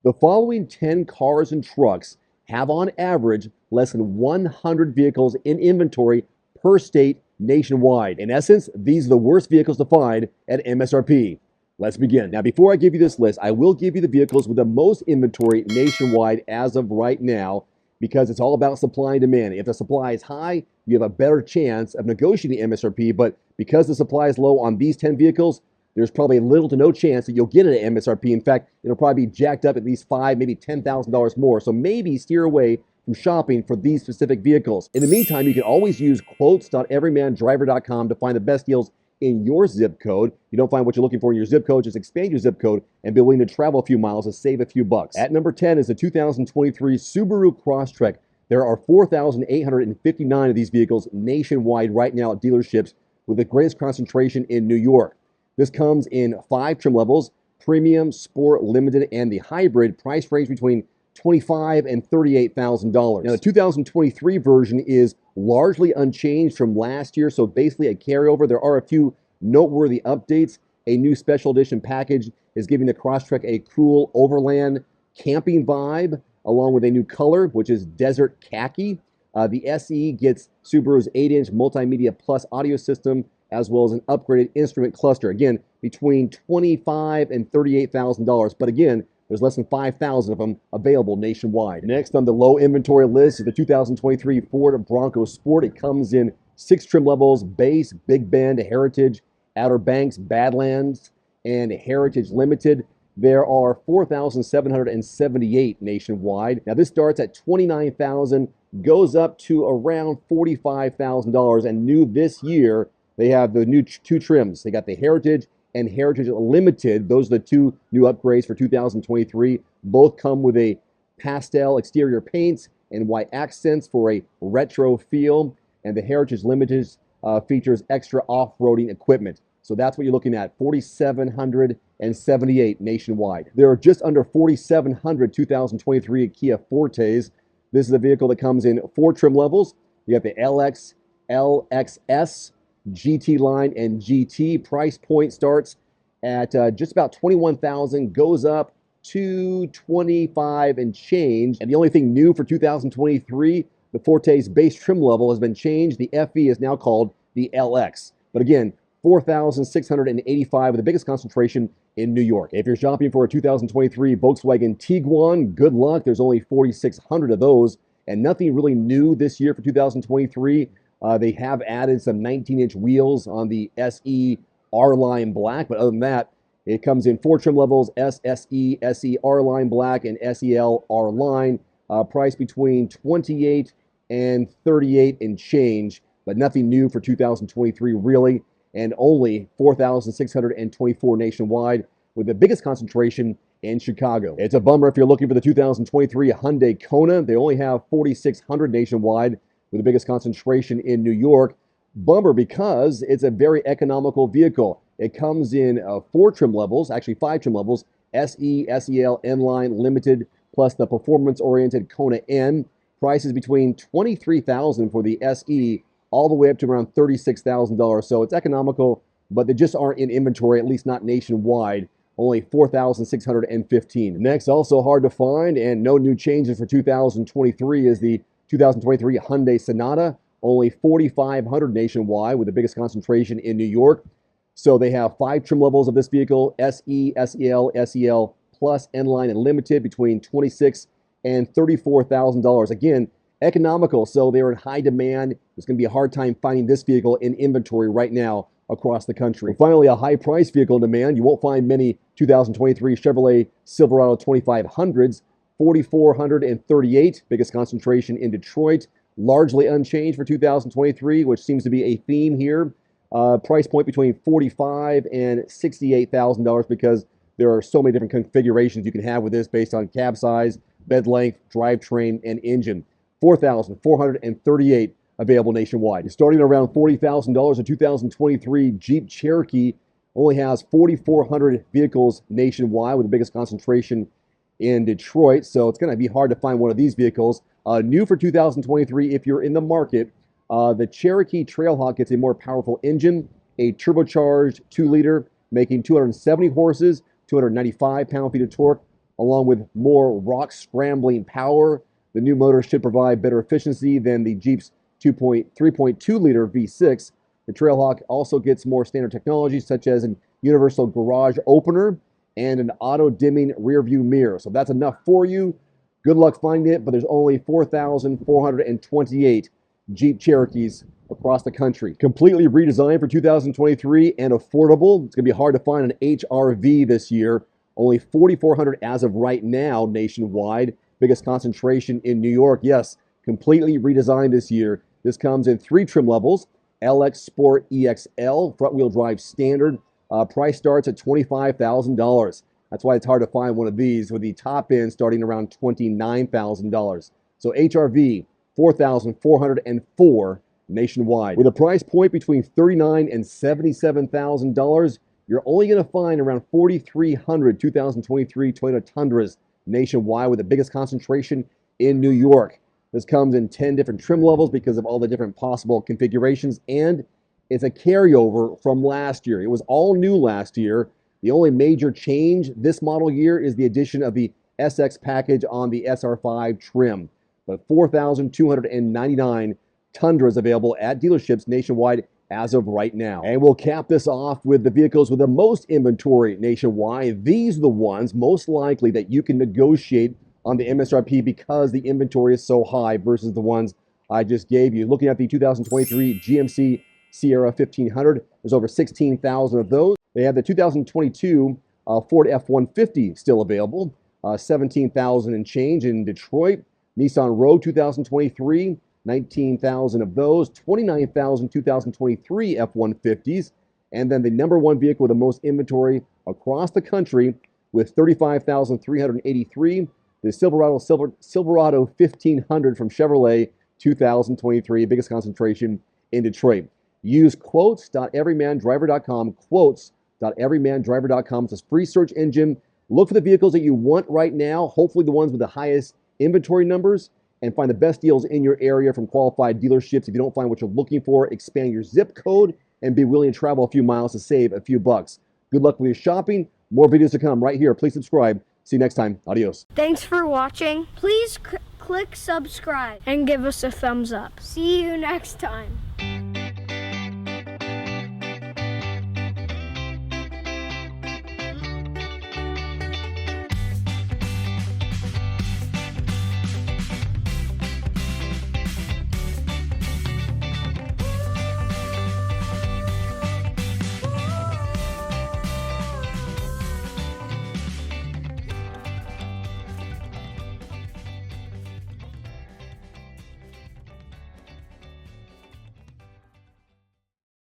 The following 10 cars and trucks have on average less than 100 vehicles in inventory per state nationwide. In essence, these are the worst vehicles to find at MSRP. Let's begin. Now, before I give you this list, I will give you the vehicles with the most inventory nationwide as of right now, because it's all about supply and demand. If the supply is high, you have a better chance of negotiating MSRP, but because the supply is low on these 10 vehicles, there's probably little to no chance that you'll get it at MSRP. In fact, it'll probably be jacked up at least $5, maybe $10,000 more. So maybe steer away from shopping for these specific vehicles. In the meantime, you can always use quotes.everymandriver.com to find the best deals in your zip code. You don't find what you're looking for in your zip code, just expand your zip code and be willing to travel a few miles to save a few bucks. At number 10 is the 2023 Subaru Crosstrek. There are 4,859 of these vehicles nationwide right now at dealerships, with the greatest concentration in New York. This comes in 5 trim levels: premium, sport, limited, and the hybrid. Price range between $25,000 and $38,000. Now, the 2023 version is largely unchanged from last year, so basically a carryover. There are a few noteworthy updates. A new special edition package is giving the Crosstrek a cool overland camping vibe, along with a new color, which is desert khaki. The SE gets Subaru's 8-inch multimedia plus audio system, as well as an upgraded instrument cluster. Again, between $25,000 and $38,000. But again, there's less than 5,000 of them available nationwide. Next on the low inventory list is the 2023 Ford Bronco Sport. It comes in 6 trim levels: base, Big Bend, Heritage, Outer Banks, Badlands, and Heritage Limited. There are 4,778 nationwide. Now, this starts at $29,000, goes up to around $45,000, and new this year, they have the new 2 trims. They got the Heritage and Heritage Limited. Those are the 2 new upgrades for 2023. Both come with a pastel exterior paints and white accents for a retro feel. And the Heritage Limited features extra off-roading equipment. So that's what you're looking at, 4,778 nationwide. There are just under 4,700 2023 Kia Fortes. This is a vehicle that comes in 4 trim levels. You have the LX, LXS, GT line, and GT. Price point starts at just about $21,000, goes up to $25,000 and change. And the only thing new for 2023, the Forte's base trim level has been changed. The FE is now called the LX. But again, 4,685, with the biggest concentration in New York. If you're shopping for a 2023 Volkswagen Tiguan, good luck. There's only 4,600 of those, and nothing really new this year for 2023. They have added some 19-inch wheels on the SE R-Line Black, but other than that, it comes in 4 trim levels: SSE, SE R-Line Black, and SEL R-Line. Price between $28,000 and $38,000 and change, but nothing new for 2023 really, and only 4,624 nationwide, with the biggest concentration in Chicago. It's a bummer if you're looking for the 2023 Hyundai Kona. They only have 4,600 nationwide, with the biggest concentration in New York. Bummer because it's a very economical vehicle. It comes in 4 trim levels, actually 5 trim levels: SE, SEL, N-Line, Limited, plus the performance-oriented Kona N. Prices between $23,000 for the SE all the way up to around $36,000. So it's economical, but they just aren't in inventory, at least not nationwide. Only 4,615. Next, also hard to find and no new changes for 2023, is the 2023 Hyundai Sonata. Only 4,500 nationwide, with the biggest concentration in New York. So they have 5 trim levels of this vehicle: SE, SEL, SEL, plus, N-Line, and Limited, between $26,000 and $34,000. Again, economical, so they're in high demand. It's going to be a hard time finding this vehicle in inventory right now across the country. And finally, a high price vehicle in demand. You won't find many 2023 Chevrolet Silverado 2500s. 4,438, biggest concentration in Detroit. Largely unchanged for 2023, which seems to be a theme here. Price point between $45,000 and $68,000, because there are so many different configurations you can have with this based on cab size, bed length, drivetrain, and engine. 4,438 available nationwide. Starting around $40,000, a 2023 Jeep Cherokee only has 4,400 vehicles nationwide, with the biggest concentration in Detroit. So it's going to be hard to find one of these vehicles. New for 2023, if you're in the market, the Cherokee Trailhawk gets a more powerful engine, a turbocharged 2-liter, making 270 horses, 295 pound-feet of torque. along with more rock scrambling power. The new motor should provide better efficiency than the Jeep's 3.2-liter V6. The Trailhawk also gets more standard technology, such as an universal garage opener and an auto-dimming rear-view mirror. So that's enough for you. Good luck finding it, but there's only 4,428 Jeep Cherokees across the country. Completely redesigned for 2023 and affordable. It's going to be hard to find an HR-V this year. Only 4,400 as of right now nationwide. Biggest concentration in New York. Yes, completely redesigned this year. This comes in 3 trim levels. LX Sport EXL, front-wheel drive standard. Price starts at $25,000. That's why it's hard to find one of these, with the top end starting around $29,000. So HR-V, 4,404 nationwide. With a price point between $39,000 and $77,000, you're only going to find around 4,300 2023 Toyota Tundras nationwide, with the biggest concentration in New York. This comes in 10 different trim levels because of all the different possible configurations, and it's a carryover from last year. It was all new last year. The only major change this model year is the addition of the SX package on the SR5 trim. But 4,299 Tundras available at dealerships nationwide as of right now. And we'll cap this off with the vehicles with the most inventory nationwide. These are the ones most likely that you can negotiate on the MSRP because the inventory is so high versus the ones I just gave you. Looking at the 2023 GMC Sierra 1500, there's over 16,000 of those. They have the 2022 Ford F-150 still available, 17,000 and change in Detroit. Nissan Rogue 2023, 19,000 of those, 29,000 2023 F-150s, and then the number one vehicle with the most inventory across the country with 35,383, the Silverado 1500 from Chevrolet 2023, biggest concentration in Detroit. Use quotes.everymandriver.com, quotes.everymandriver.com. It's a free search engine. Look for the vehicles that you want right now, hopefully the ones with the highest inventory numbers, and find the best deals in your area from qualified dealerships. If you don't find what you're looking for, expand your zip code and be willing to travel a few miles to save a few bucks. Good luck with your shopping. More videos to come right here. Please subscribe. See you next time. Adios. Thanks for watching. Please click subscribe and give us a thumbs up. See you next time.